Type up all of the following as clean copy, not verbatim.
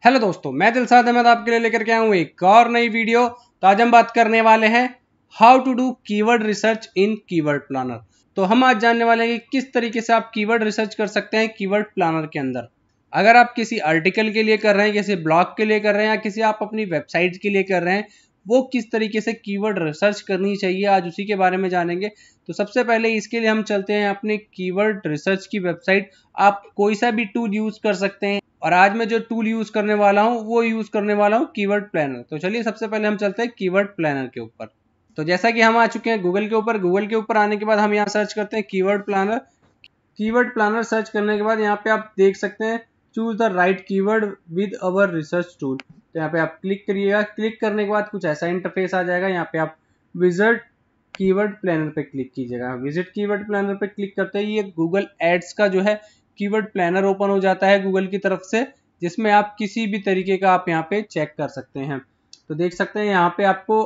Hello दोस्तों, मैं दिलशाद अहमद आपके लिए लेकर के आया हूँ एक और नई वीडियो। तो आज हम बात करने वाले हैं how to do keyword research in keyword planner. तो हम आज जानने वाले हैं कि किस तरीके से आप कीवर्ड रिसर्च कर सकते हैं कीवर्ड प्लानर के अंदर। अगर आप किसी आर्टिकल के लिए कर रहे हैं, किसी ब्लॉग के लिए कर रहे हैं या किसी आप अपनी वेबसाइट के लिए कर रहे हैं, वो किस तरीके से कीवर्ड रिसर्च करनी चाहिए, आज उसी के बारे में जानेंगे। तो सबसे पहले इसके लिए हम चलते हैं अपने कीवर्ड रिसर्च की वेबसाइट। आप कोई सा भी टूल यूज कर सकते हैं और आज मैं जो टूल यूज करने वाला हूँ वो यूज करने वाला हूँ कीवर्ड प्लानर। तो चलिए सबसे पहले हम चलते हैं कीवर्ड प्लानर के ऊपर। तो जैसा कि हम आ चुके हैं गूगल के ऊपर आने के बाद हम यहाँ सर्च करते हैं keyword planner. Keyword planner search करने के बाद यहाँ पे आप देख सकते हैं choose the right keyword with our research tool. तो यहाँ पे आप क्लिक करिएगा। क्लिक करने के बाद कुछ ऐसा इंटरफेस आ जाएगा। यहाँ पे आप विजिट कीवर्ड प्लानर पे क्लिक कीजिएगा। विजिट कीवर्ड प्लानर पे क्लिक करते ही ये गूगल एड्स का जो है कीवर्ड प्लानर ओपन हो जाता है गूगल की तरफ से, जिसमें आप किसी भी तरीके का आप यहाँ पे चेक कर सकते हैं। तो देख सकते हैं यहाँ पे आपको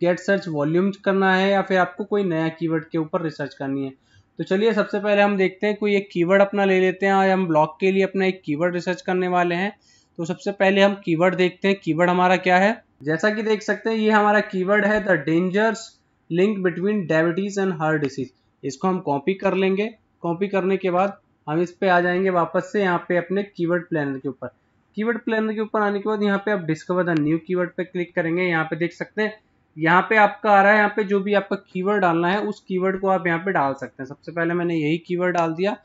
गेट सर्च वॉल्यूम करना है या फिर आपको कोई नया कीवर्ड के ऊपर रिसर्च करनी है। तो चलिए सबसे पहले हम देखते हैं, कोई एक कीवर्ड अपना ले लेते हैं और हम ब्लॉग के लिए अपना एक कीवर्ड रिसर्च करने वाले हैं। तो सबसे पहले हम कीवर्ड देखते हैं, कीवर्ड हमारा क्या है। जैसा कि देख सकते हैं ये हमारा कीवर्ड है the dangers link between diabetes and heart disease. इसको हम कॉपी कर लेंगे। कॉपी करने के बाद हम इस पे आ जाएंगे वापस से यहाँ पे अपने कीवर्ड प्लानर के ऊपर। कीवर्ड प्लानर के ऊपर आने के बाद यहाँ पे आप डिस्कवर द न्यू कीवर्ड पे क्लिक करेंगे। यहाँ पे देख सकते हैं यहाँ पे आपका आ रहा है, यहाँ पे जो भी आपका कीवर्ड डालना है उस कीवर्ड को आप यहाँ पे डाल सकते हैं। सबसे पहले मैंने यही कीवर्ड डाल दिया।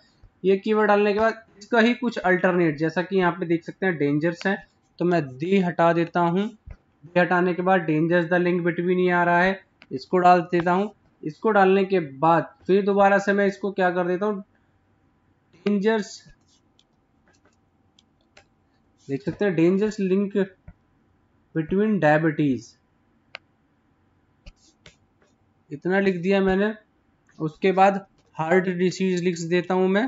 ये कीवर्ड डालने के बाद इसका ही कुछ अल्टरनेट, जैसा कि यहाँ पे देख सकते हैं डेंजर्स है, तो मैं दी हटा देता हूँ। दी हटाने के बाद डेंजर्स द लिंक बिटवीन ही आ रहा है, इसको डाल देता हूँ। इसको डालने के बाद फिर दोबारा से मैं इसको क्या कर देता हूँ, डेंजर्स, देख सकते हैं डेंजर्स लिंक बिटवीन डायबिटीज, इतना लिख दिया मैंने। उसके बाद हार्ट डिसीज लिख देता हूं मैं,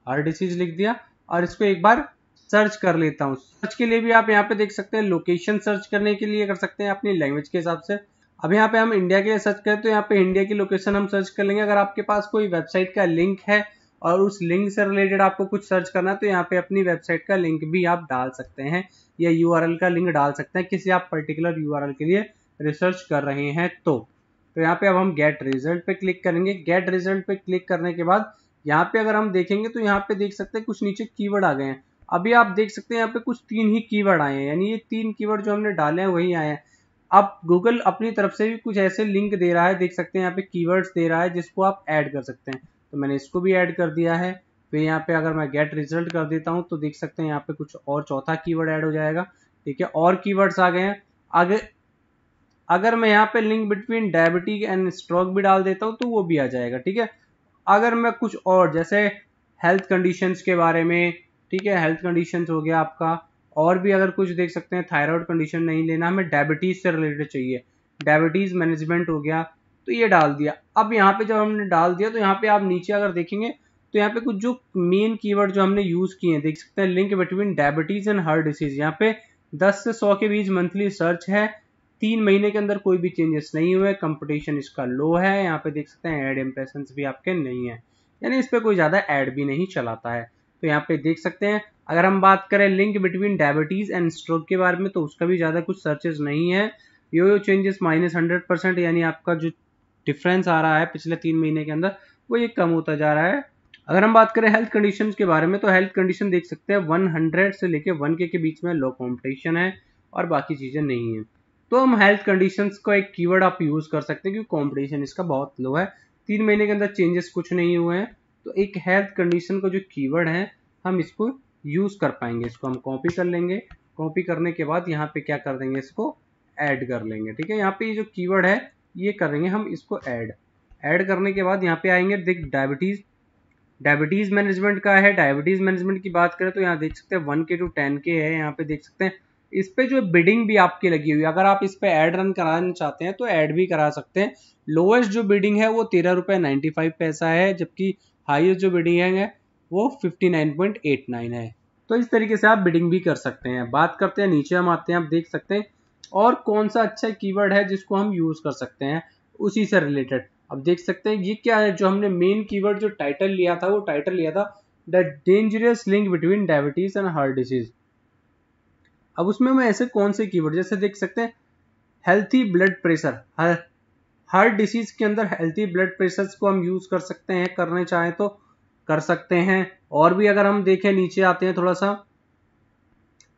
हार्ट डिसीज लिख दिया और इसको एक बार सर्च कर लेता हूं। सर्च के लिए भी आप यहाँ पे देख सकते हैं लोकेशन सर्च करने के लिए कर सकते हैं अपनी लैंग्वेज के हिसाब से। अब यहाँ पे हम इंडिया के लिए सर्च करें तो यहाँ पे इंडिया की लोकेशन हम सर्च कर लेंगे। अगर आपके पास कोई वेबसाइट का लिंक है और उस लिंक से रिलेटेड आपको कुछ सर्च करना है तो यहाँ पे अपनी वेबसाइट का लिंक भी आप डाल सकते हैं या यूआरएल का लिंक डाल सकते हैं, किसी आप पर्टिकुलर यूआरएल के लिए रिसर्च कर रहे हैं। तो यहाँ पे अब हम गेट रिजल्ट पे क्लिक करेंगे। गेट रिजल्ट पे क्लिक करने के बाद यहाँ पे अगर हम देखेंगे तो यहाँ पे देख सकते हैं कुछ नीचे कीवर्ड आ गए हैं। अभी आप देख सकते हैं यहाँ पे कुछ 3 ही कीवर्ड आए हैं, यानी ये 3 कीवर्ड जो हमने डाले हैं वही आए हैं। अब गूगल अपनी तरफ से भी कुछ ऐसे लिंक दे रहा है, देख सकते हैं यहाँ पे कीवर्ड्स दे रहा है जिसको आप ऐड कर सकते हैं। तो मैंने इसको भी ऐड कर दिया है। फिर यहाँ पे अगर मैं गेट रिजल्ट कर देता हूँ तो देख सकते हैं यहाँ पे कुछ और चौथा कीवर्ड ऐड हो जाएगा। ठीक है, और कीवर्ड्स आ गए हैं आगे। अगर मैं यहाँ पे link between diabetes and stroke भी डाल देता हूँ तो वो भी आ जाएगा। ठीक है, अगर मैं कुछ और जैसे हेल्थ कंडीशंस के बारे में, ठीक है, हेल्थ कंडीशंस हो गया आपका, और भी अगर कुछ देख सकते हैं, थायराइड कंडीशन नहीं लेना, हमें डायबिटीज से रिलेटेड चाहिए, डायबिटीज मैनेजमेंट हो गया, तो ये डाल दिया। अब यहाँ पे जब हमने डाल दिया तो यहाँ पे आप नीचे अगर देखेंगे तो यहाँ पे कुछ जो मेन कीवर्ड जो हमने यूज किए हैं देख सकते हैं, link between diabetes and heart disease. यहाँ पे 10 से 100 के बीच मंथली सर्च है, 3 महीने के अंदर कोई भी चेंजेस नहीं हुए, कंपटीशन इसका लो है। यहाँ पे देख सकते हैं एड इंप्रेशंस भी आपके नहीं है, यानी इस पे कोई ज्यादा एड भी नहीं चलाता है। तो यहाँ पे देख सकते हैं अगर हम बात करें link between diabetes and stroke के बारे में तो उसका भी ज्यादा कुछ सर्चेस नहीं है। यो चेंजेस -100%, यानी आपका जो डिफरेंस आ रहा है पिछले 3 महीने के अंदर वो ये कम होता जा रहा है। अगर हम बात करें हेल्थ कंडीशन के बारे में तो हेल्थ कंडीशन देख सकते हैं 100 से लेके 1K के बीच में लो कॉम्पिटिशन है और बाकी चीजें नहीं है। तो हम हेल्थ कंडीशंस को एक कीवर्ड आप यूज कर सकते हैं क्योंकि कंपटीशन इसका बहुत लो है, 3 महीने के अंदर चेंजेस कुछ नहीं हुए हैं। तो एक हेल्थ कंडीशन का जो कीवर्ड है हम इसको यूज कर पाएंगे। इसको हम कॉपी कर लेंगे। कॉपी करने के बाद यहाँ पे क्या कर देंगे, इसको ऐड कर लेंगे। ठीक है, यहाँ पे ये जो कीवर्ड है ये करेंगे हम इसको ऐड करने के बाद यहाँ पे आएंगे, देख डायबिटीज मैनेजमेंट का है। डायबिटीज मैनेजमेंट की बात करें तो यहाँ देख सकते हैं 1K to 10K है। यहाँ पे देख सकते हैं इस पे जो बिडिंग भी आपकी लगी हुई है, अगर आप इस पे ऐड रन कराना चाहते हैं तो ऐड भी करा सकते हैं। लोएस्ट जो बिडिंग है वो 13 रुपये 95 पैसा है, जबकि हाईएस्ट जो बिडिंग है वो 59.89 है। तो इस तरीके से आप बिडिंग भी कर सकते हैं। बात करते हैं, नीचे हम आते हैं, आप देख सकते हैं और कौन सा अच्छा कीवर्ड है जिसको हम यूज कर सकते हैं उसी से रिलेटेड। अब देख सकते हैं ये क्या है, जो हमने मेन कीवर्ड जो टाइटल लिया था वो टाइटल लिया था the dangerous link between diabetes and heart disease. अब उसमें मैं ऐसे कौन से कीवर्ड, जैसे देख सकते हैं healthy blood pressure, heart disease के अंदर हेल्थी ब्लड प्रेशर को हम यूज कर सकते हैं, करने चाहें तो कर सकते हैं। और भी अगर हम देखें, नीचे आते हैं थोड़ा सा,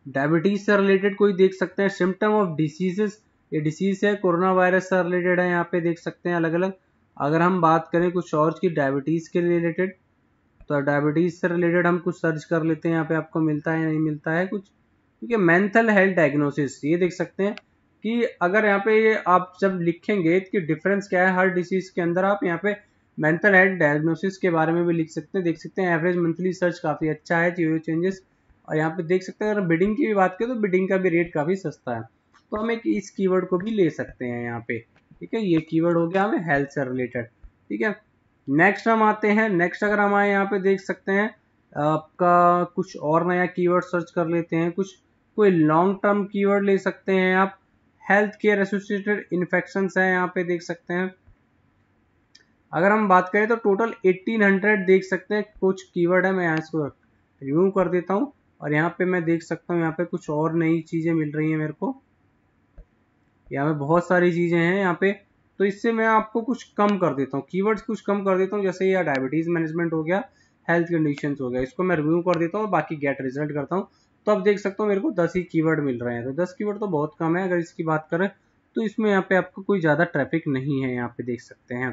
डायबिटीज से रिलेटेड कोई देख सकते हैं, सिम्टम ऑफ डिसीजेस, ये डिसीज है कोरोना वायरस से रिलेटेड है, यहाँ पे देख सकते हैं अलग अलग। अगर हम बात करें कुछ और की डायबिटीज के रिलेटेड, तो डायबिटीज से रिलेटेड हम कुछ सर्च कर लेते हैं, यहाँ पे आपको मिलता है नहीं मिलता है कुछ, ठीक है। मेंटल हेल्थ डायग्नोसिस, ये देख सकते हैं कि अगर यहाँ पे आप जब लिखेंगे कि डिफरेंस क्या है हर डिसीज के अंदर, आप यहाँ पे मेंटल हेल्थ डायग्नोसिस के बारे में भी लिख सकते हैं। देख सकते हैं एवरेज मंथली सर्च काफी अच्छा है, जीरो चेंजेस। और यहाँ पे देख सकते हैं अगर बिडिंग की भी बात करें तो बिडिंग का भी रेट काफी सस्ता है, तो हम एक इस कीवर्ड को भी ले सकते हैं यहाँ पे, ठीक है। ये कीवर्ड हो गया हमें हेल्थ से रिलेटेड, ठीक है। नेक्स्ट हम आते हैं, नेक्स्ट अगर हम आए यहाँ पे देख सकते हैं आपका कुछ और नया कीवर्ड सर्च कर लेते हैं, कुछ कोई लॉन्ग टर्म कीवर्ड ले सकते हैं आप। हेल्थ केयर एसोसिएटेड इन्फेक्शंस है, यहाँ पे देख सकते हैं। अगर हम बात करें तो टोटल 1800 देख सकते हैं कुछ कीवर्ड है। मैं यहाँ इसको रिमूव कर देता हूँ और यहाँ पे मैं देख सकता हूँ यहाँ पे कुछ और नई चीजें मिल रही हैं मेरे को, यहाँ पे बहुत सारी चीजें हैं यहाँ पे। तो इससे मैं आपको कुछ कम कर देता हूँ, कीवर्ड्स कुछ कम कर देता हूँ, जैसे ये डायबिटीज मैनेजमेंट हो गया, हेल्थ कंडीशंस हो गया, इसको मैं रिव्यू कर देता हूँ, बाकी गेट रिजल्ट करता हूँ। तो अब देख सकता हूँ मेरे को 10 ही कीवर्ड मिल रहे हैं, तो 10 कीवर्ड तो बहुत कम है। अगर इसकी बात करें तो इसमें यहाँ पे आपको कोई ज़्यादा ट्रैफिक नहीं है, यहाँ पे देख सकते हैं।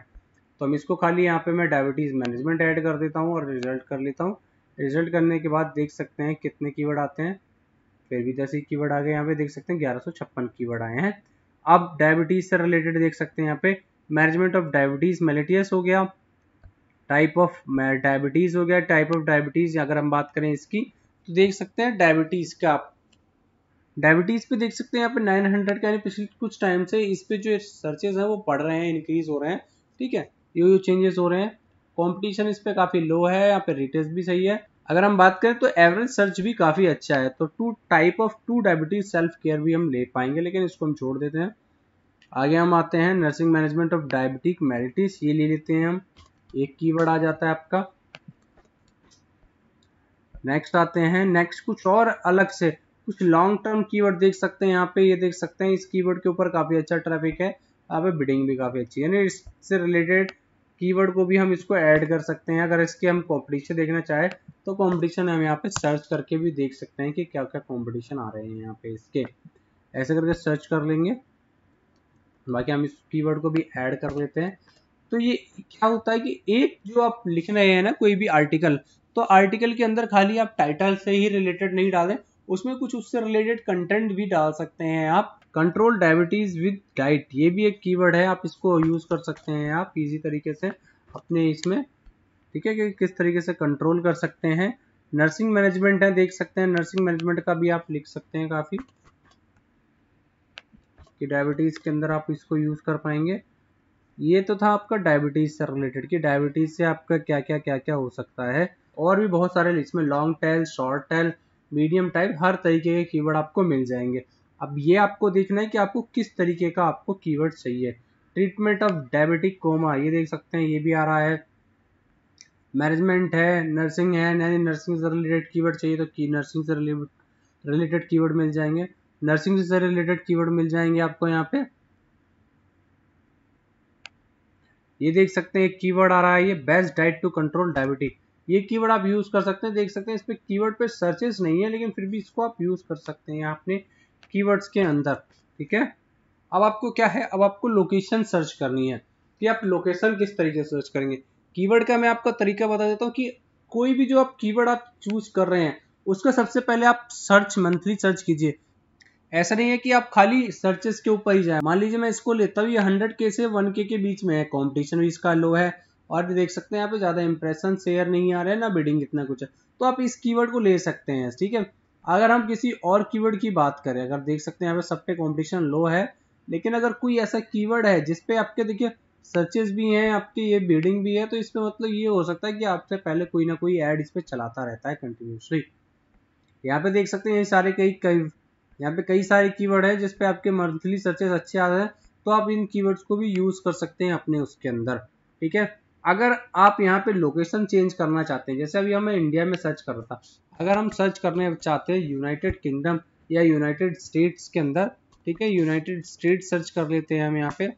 तो हम इसको खाली यहाँ पे मैं डायबिटीज मैनेजमेंट ऐड कर देता हूँ और रिजल्ट कर लेता हूँ। रिजल्ट करने के बाद देख सकते हैं कितने कीवर्ड आते हैं, फिर भी 10 ही कीवर्ड आ गए। यहाँ पे देख सकते हैं 1156 कीवर्ड आए हैं। अब डायबिटीज से रिलेटेड देख सकते हैं यहाँ पे मैनेजमेंट ऑफ डायबिटीज मेलिटियस हो गया, टाइप ऑफ डायबिटीज हो गया, टाइप ऑफ डायबिटीज अगर हम बात करें इसकी तो देख सकते हैं डायबिटीज का, डायबिटीज पे देख सकते हैं यहाँ पे 900 का, यानी पिछले कुछ टाइम से इस पे जो सर्चेज हैं वो बढ़ रहे हैं, इंक्रीज हो रहे हैं, ठीक है। यो चेंजेस हो रहे हैं, कंपटीशन इस पे काफी लो है, यहाँ पे रिटेस्ट भी सही है। अगर हम बात करें तो एवरेज सर्च भी काफी अच्छा है, तो टू डायबिटीज सेल्फ केयर भी हम ले पाएंगे, लेकिन इसको हम छोड़ देते हैं। आगे हम आते हैं नर्सिंग मैनेजमेंट ऑफ डायबिटिक मेलिटिस, ये ले लेते हैं हम, एक कीवर्ड आ जाता है आपका। नेक्स्ट आते हैं, नेक्स्ट कुछ और अलग से कुछ लॉन्ग टर्म कीवर्ड देख सकते हैं यहाँ पे, ये देख सकते हैं इस कीवर्ड के ऊपर काफी अच्छा ट्रैफिक है, यहाँ पे बिडिंग भी काफी अच्छी है, यानी इससे रिलेटेड कीवर्ड को भी हम इसको ऐड कर सकते हैं। अगर इसके हम कॉम्पिटिशन देखना चाहे तो कॉम्पिटिशन हम यहाँ पे सर्च करके भी देख सकते हैं कि क्या क्या कॉम्पिटिशन आ रहे हैं यहाँ पे इसके, ऐसे करके सर्च कर लेंगे। बाकी हम इस कीवर्ड को भी ऐड कर लेते हैं। तो ये क्या होता है कि एक जो आप लिख रहे हैं ना कोई भी आर्टिकल, तो आर्टिकल के अंदर खाली आप टाइटल से ही रिलेटेड नहीं डालें, उसमें कुछ उससे रिलेटेड कंटेंट भी डाल सकते हैं आप। कंट्रोल डायबिटीज विद डाइट, ये भी एक कीवर्ड है, आप इसको यूज कर सकते हैं आप इजी तरीके से अपने इसमें, ठीक है, कि किस तरीके से कंट्रोल कर सकते हैं। नर्सिंग मैनेजमेंट है, देख सकते हैं नर्सिंग मैनेजमेंट का भी आप लिख सकते हैं काफी, कि डायबिटीज के अंदर आप इसको यूज कर पाएंगे। ये तो था आपका डायबिटीज से रिलेटेड, कि डायबिटीज से आपका क्या क्या हो सकता है। और भी बहुत सारे इसमें long tail, short tail, medium type, हर तरीके के कीवर्ड आपको मिल जाएंगे। अब ये आपको देखना है कि आपको किस तरीके का आपको कीवर्ड चाहिए। ट्रीटमेंट ऑफ डायबिटिक कोमा, ये देख सकते हैं, ये भी आ रहा है। मैनेजमेंट है, नर्सिंग है, नर्सिंग से रिलेटेड कीवर्ड चाहिए तो नर्सिंग से रिलेटेड कीवर्ड मिल जाएंगे, नर्सिंग से रिलेटेड कीवर्ड मिल जाएंगे आपको यहाँ पे। ये देख सकते हैं एक कीवर्ड आ रहा है, ये best diet to control diabetes, ये कीवर्ड आप यूज कर सकते हैं। देख सकते हैं इस पे कीवर्ड पे सर्चेस नहीं है, लेकिन फिर भी इसको आप यूज कर सकते हैं अपने कीवर्ड्स के अंदर, ठीक है। अब आपको क्या है, अब आपको लोकेशन सर्च करनी है, कि आप लोकेशन किस तरीके से सर्च करेंगे। कीवर्ड का मैं आपको तरीका बता देता हूँ, कि कोई भी जो आप कीवर्ड आप चूज कर रहे हैं उसका सबसे पहले आप सर्च मंथली सर्च कीजिए। ऐसा नहीं है कि आप खाली सर्चेस के ऊपर ही जाए। मान लीजिए मैं इसको लेता हूँ, ये 100K से 1K के बीच में है, कंपटीशन भी इसका लो है, और भी देख सकते हैं यहाँ पे ज्यादा इंप्रेशन शेयर नहीं आ रहा है ना, बिडिंग इतना कुछ है, तो आप इस कीवर्ड को ले सकते हैं, ठीक है। अगर हम किसी और कीवर्ड की बात करें, अगर देख सकते हैं यहाँ पे सब पे कॉम्पिटिशन लो है, लेकिन अगर कोई ऐसा कीवर्ड है जिसपे आपके देखिए सर्चेस भी हैं, आपके ये बिडिंग भी है, तो इसमें मतलब ये हो सकता है कि आपसे पहले कोई ना कोई ऐड इस पे चलाता रहता है कंटिन्यूसली। यहाँ पे देख सकते हैं ये सारे कई यहाँ पे कई सारे कीवर्ड है जिसपे आपके मंथली सर्चेस अच्छे आ रहे हैं, तो आप इन कीवर्ड्स को भी यूज कर सकते हैं अपने उसके अंदर, ठीक है। अगर आप यहाँ पे लोकेशन चेंज करना चाहते हैं, जैसे अभी हमें इंडिया में सर्च कर रहा था, अगर हम सर्च करने चाहते हैं यूनाइटेड किंगडम या यूनाइटेड स्टेट्स के अंदर, ठीक है, यूनाइटेड स्टेट्स सर्च कर लेते हैं हम यहाँ पे,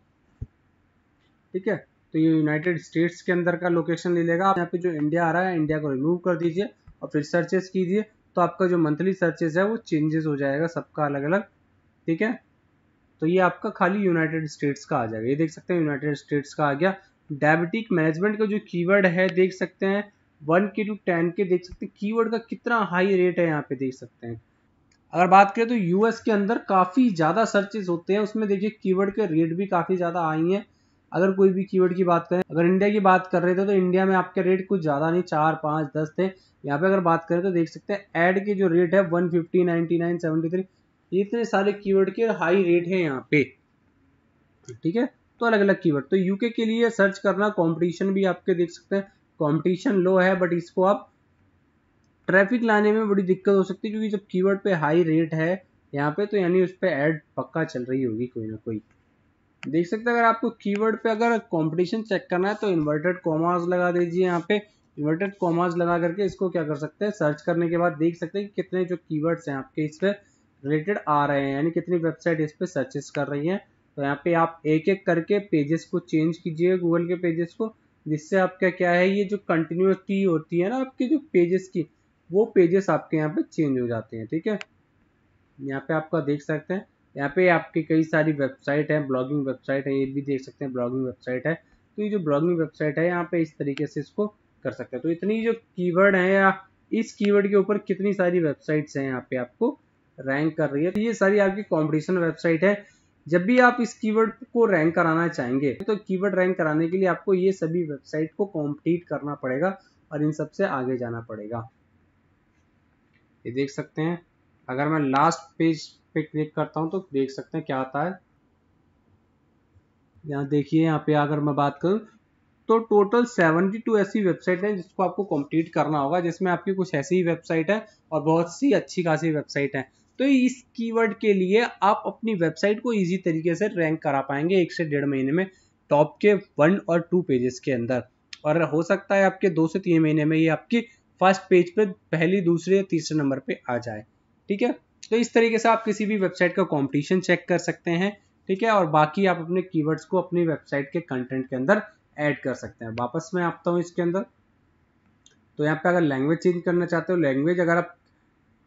ठीक है। तो ये यूनाइटेड स्टेट्स के अंदर का लोकेशन ले लेगा। आप यहाँ पे जो इंडिया आ रहा है, इंडिया को रिमूव कर दीजिए और फिर सर्चेस कीजिए, तो आपका जो मंथली सर्चेस है वो चेंजेस हो जाएगा सबका अलग अलग, ठीक है। तो ये आपका खाली यूनाइटेड स्टेट्स का आ जाएगा, ये देख सकते हैं यूनाइटेड स्टेट्स का आ गया। डायबिटिक मैनेजमेंट का जो कीवर्ड है देख सकते हैं 1 के टू 10 के, देख सकते हैं कीवर्ड का कितना हाई रेट है यहाँ पे, देख सकते हैं। अगर बात करें तो यूएस के अंदर काफी ज्यादा सर्चेस होते हैं, उसमें देखिए कीवर्ड के रेट भी काफी ज्यादा आई हैं। अगर कोई भी कीवर्ड की बात करें, अगर इंडिया की बात कर रहे थे तो इंडिया में आपके रेट कुछ ज्यादा नहीं, 4, 5, 10 थे। यहाँ पे अगर बात करें तो देख सकते हैं ऐड के जो रेट है 150, 99, 73, इतने सारे कीवर्ड के हाई रेट है यहाँ पे, ठीक है। तो अलग अलग कीवर्ड, तो यूके के लिए सर्च करना, कंपटीशन भी आपके देख सकते हैं कंपटीशन लो है, बट इसको आप ट्रैफिक लाने में बड़ी दिक्कत हो सकती है, क्योंकि जब कीवर्ड पे हाई रेट है यहाँ पे, तो यानी उस पे ऐड पक्का चल रही होगी कोई ना कोई। देख सकते हैं अगर आपको कीवर्ड पे अगर कंपटीशन चेक करना है तो इन्वर्टेड कॉमास लगा दीजिए यहाँ पे। इन्वर्टेड कॉमास लगा करके इसको क्या कर सकते हैं, सर्च करने के बाद देख सकते हैं कि कितने जो कीवर्ड्स हैं आपके इस पे रिलेटेड आ रहे हैं, यानी कितनी वेबसाइट इस पे सर्चेस कर रही हैं। तो यहाँ पे आप एक एक करके पेजेस को चेंज कीजिए, गूगल के पेजेस को, जिससे आपका क्या है, ये जो कंटिन्यूटी होती है ना आपके जो पेजेस की, वो पेजेस आपके यहाँ पे चेंज हो जाते हैं, ठीक है। यहाँ पे आपका देख सकते हैं, यहाँ पे आपकी कई सारी वेबसाइट है, ब्लॉगिंग वेबसाइट है, ये भी देख सकते हैं ब्लॉगिंग वेबसाइट है। तो ये जो ब्लॉगिंग वेबसाइट है यहाँ पे इस तरीके से इसको कर सकते हैं। तो इतनी जो कीवर्ड है या इस कीवर्ड के ऊपर कितनी सारी वेबसाइट्स हैं यहाँ पे आपको रैंक कर रही है, तो ये सारी आपकी कॉम्पिटिशन वेबसाइट है। जब भी आप इस कीवर्ड को रैंक कराना चाहेंगे तो कीवर्ड रैंक कराने के लिए आपको ये सभी वेबसाइट को कॉम्पिटिट करना पड़ेगा और इन सबसे आगे जाना पड़ेगा। ये देख सकते हैं, अगर मैं लास्ट पेज पे क्लिक करता हूं तो देख सकते हैं क्या आता है। यहाँ देखिए, यहाँ पे अगर मैं बात करूं तो टोटल 72 ऐसी वेबसाइट है जिसको आपको कंप्लीट करना होगा, जिसमें आपकी कुछ ऐसी ही वेबसाइट है और बहुत सी अच्छी खासी वेबसाइट है। तो इस कीवर्ड के लिए आप अपनी वेबसाइट को इजी तरीके से रैंक करा पाएंगे 1 से 1.5 महीने में, टॉप के 1 और 2 पेजेस के अंदर। और हो सकता है आपके 2 से 3 महीने में ये आपकी फर्स्ट पेज पे पहली, दूसरे या तीसरे नंबर पे आ जाए, ठीक है। तो इस तरीके से आप किसी भी वेबसाइट का कंपटीशन चेक कर सकते हैं, ठीक है। और बाकी आप अपने कीवर्ड्स को अपनी वेबसाइट के कंटेंट के अंदर ऐड कर सकते हैं। वापस मैं आता हूँ इसके अंदर, तो यहाँ पे अगर लैंग्वेज चेंज करना चाहते हो लैंग्वेज, अगर आप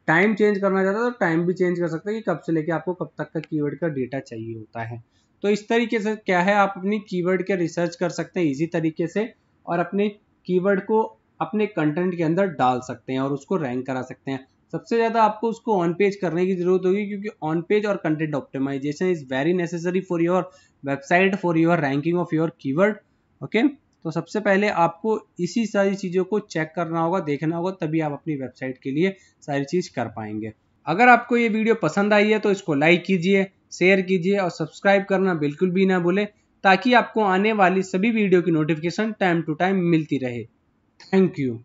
टाइम चेंज करना चाहते हो तो टाइम भी चेंज कर सकते हैं कि कब से लेके आपको कब तक का कीवर्ड का डेटा चाहिए होता है। तो इस तरीके से क्या है, आप अपनी कीवर्ड के रिसर्च कर सकते हैं इजी तरीके से और अपने कीवर्ड को अपने कंटेंट के अंदर डाल सकते हैं और उसको रैंक करा सकते हैं। सबसे ज्यादा आपको उसको ऑन पेज करने की जरूरत होगी, क्योंकि ऑन पेज और content optimisation is very necessary for your website, for your ranking of your keyword, okay. तो सबसे पहले आपको इसी सारी चीजों को चेक करना होगा, देखना होगा, तभी आप अपनी वेबसाइट के लिए सारी चीज कर पाएंगे। अगर आपको ये वीडियो पसंद आई है तो इसको लाइक कीजिए, शेयर कीजिए और सब्सक्राइब करना बिल्कुल भी ना भूलें, ताकि आपको आने वाली सभी वीडियो की नोटिफिकेशन टाइम टू टाइम मिलती रहे। Thank you.